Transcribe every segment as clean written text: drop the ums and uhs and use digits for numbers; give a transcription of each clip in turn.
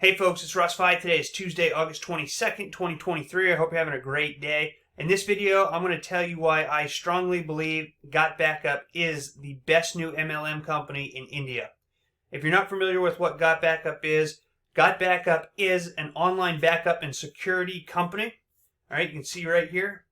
Hey folks, it's Russ. Today is Tuesday, August 22nd, 2023. I hope you're having a great day. In this video, I'm going to tell you why I strongly believe gotbackup is the best new MLM company in India. If you're not familiar with what gotbackup is an online backup and security company. All right, you can see right here.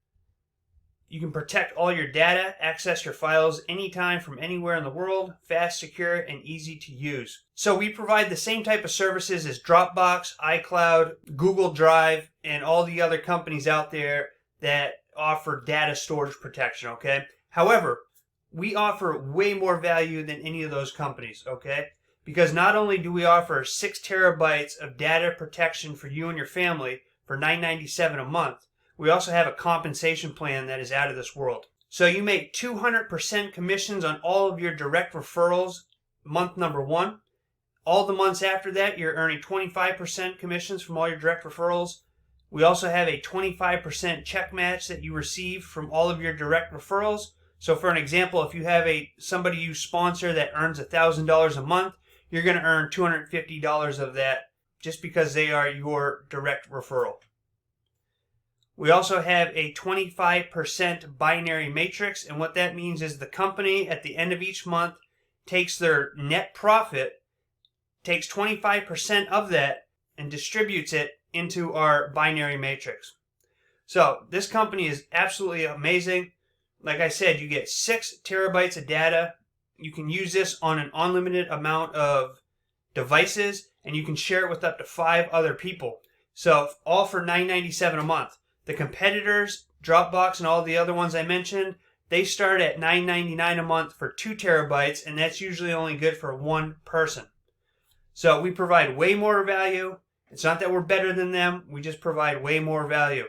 You can protect all your data, access your files anytime from anywhere in the world, fast, secure, and easy to use. So we provide the same type of services as Dropbox, iCloud, Google Drive, and all the other companies out there that offer data storage protection, okay? However, we offer way more value than any of those companies, okay? Because not only do we offer 6 terabytes of data protection for you and your family for $9.97 a month, we also have a compensation plan that is out of this world. So you make 200% commissions on all of your direct referrals month number 1. All the months after that, you're earning 25% commissions from all your direct referrals. We also have a 25% check match that you receive from all of your direct referrals. So for an example, if you have somebody you sponsor that earns $1,000 a month, you're going to earn $250 of that just because they are your direct referral. We also have a 25% binary matrix, and what that means is the company at the end of each month takes their net profit, takes 25% of that, and distributes it into our binary matrix. So this company is absolutely amazing. Like I said, you get 6 terabytes of data. You can use this on an unlimited amount of devices, and you can share it with up to 5 other people. So all for $9.97 a month. The competitors, Dropbox and all the other ones I mentioned, they start at $9.99 a month for 2 terabytes, and that's usually only good for one person. So we provide way more value. It's not that we're better than them. We just provide way more value.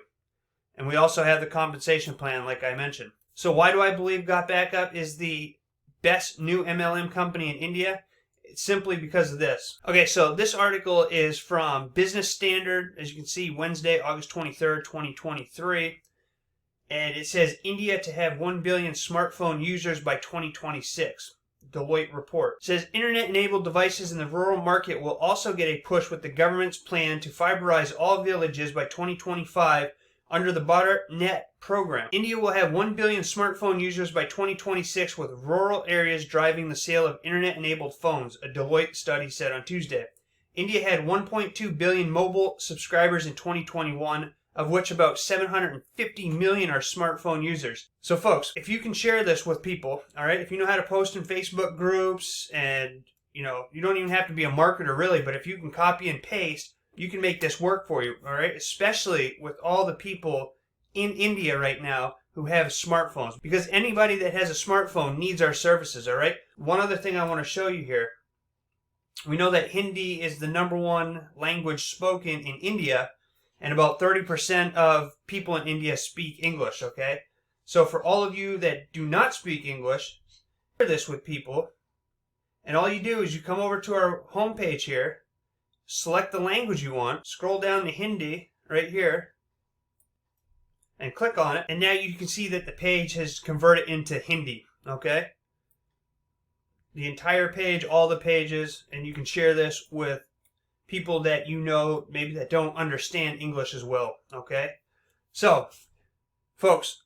And we also have the compensation plan, like I mentioned. So why do I believe gotbackup is the best new MLM company in India? It's simply because of this. Okay, so this article is from Business Standard, as you can see, Wednesday, August 23rd, 2023. And it says, India to have 1 billion smartphone users by 2026. Deloitte report. It says, internet-enabled devices in the rural market will also get a push with the government's plan to fiberize all villages by 2025 under the BharatNet program. India will have 1 billion smartphone users by 2026, with rural areas driving the sale of internet-enabled phones, a Deloitte study said on Tuesday. India had 1.2 billion mobile subscribers in 2021, of which about 750 million are smartphone users. So folks, if you can share this with people, all right, if you know how to post in Facebook groups, and you don't even have to be a marketer really, but if you can copy and paste, you can make this work for you, all right? Especially with all the people in India right now who have smartphones. Because anybody that has a smartphone needs our services, all right? One other thing I want to show you here. We know that Hindi is the #1 language spoken in India, and about 30% of people in India speak English, okay? So for all of you that do not speak English, share this with people. And all you do is you come over to our homepage here, select the language you want, scroll down to Hindi right here, and click on it. And now you can see that the page has converted into Hindi, okay? The entire page, all the pages, and you can share this with people that you know maybe that don't understand English as well, okay? So, folks,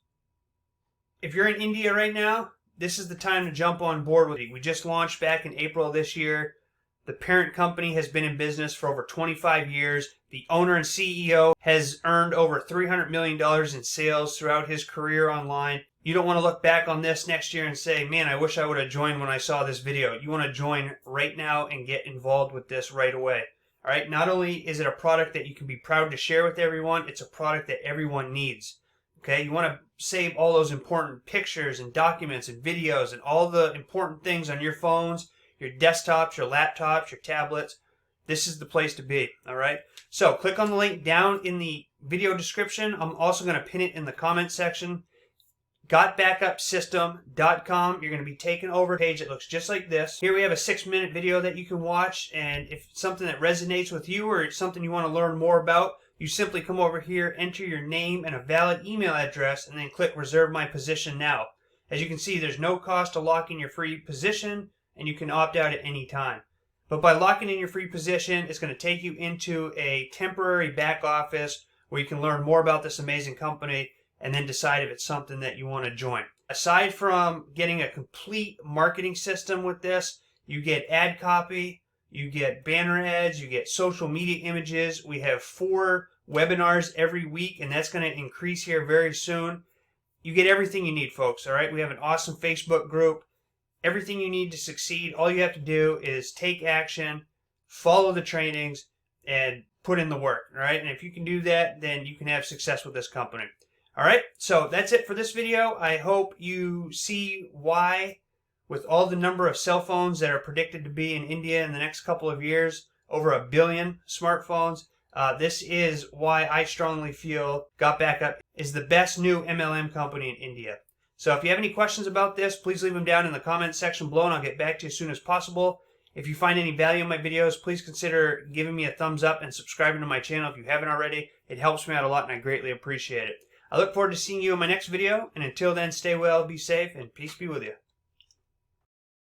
if you're in India right now, this is the time to jump on board with it. We just launched back in April of this year. The parent company has been in business for over 25 years. The owner and CEO has earned over $300 million in sales throughout his career online. You don't want to look back on this next year and say, man, I wish I would have joined when I saw this video. You want to join right now and get involved with this right away. All right. Not only is it a product that you can be proud to share with everyone, it's a product that everyone needs. Okay. You want to save all those important pictures and documents and videos and all the important things on your phones, your desktops, your laptops, your tablets. This is the place to be, all right? So click on the link down in the video description. I'm also going to pin it in the comment section. gotbackupsystem.com. You're going to be taken over a page that looks just like this. Here we have a 6-minute video that you can watch, and if it's something that resonates with you or it's something you want to learn more about, you simply come over here, enter your name and a valid email address, and then click Reserve My Position Now. As you can see, there's no cost to lock in your free position, and you can opt out at any time. But by locking in your free position, it's going to take you into a temporary back office where you can learn more about this amazing company and then decide if it's something that you want to join. Aside from getting a complete marketing system with this, you get ad copy, you get banner ads, you get social media images. We have 4 webinars every week, and that's going to increase here very soon. You get everything you need, folks, all right? We have an awesome Facebook group. Everything you need to succeed. All you have to do is take action, follow the trainings, and put in the work, all right? And if you can do that, then you can have success with this company. All right, so that's it for this video. I hope you see why, with all the number of cell phones that are predicted to be in India in the next couple of years, over 1 billion smartphones, this is why I strongly feel gotbackup is the best new MLM company in India. So if you have any questions about this, please leave them down in the comments section below, and I'll get back to you as soon as possible. If you find any value in my videos, please consider giving me a thumbs up and subscribing to my channel if you haven't already. It helps me out a lot, and I greatly appreciate it. I look forward to seeing you in my next video, and until then, stay well, be safe, and peace be with you.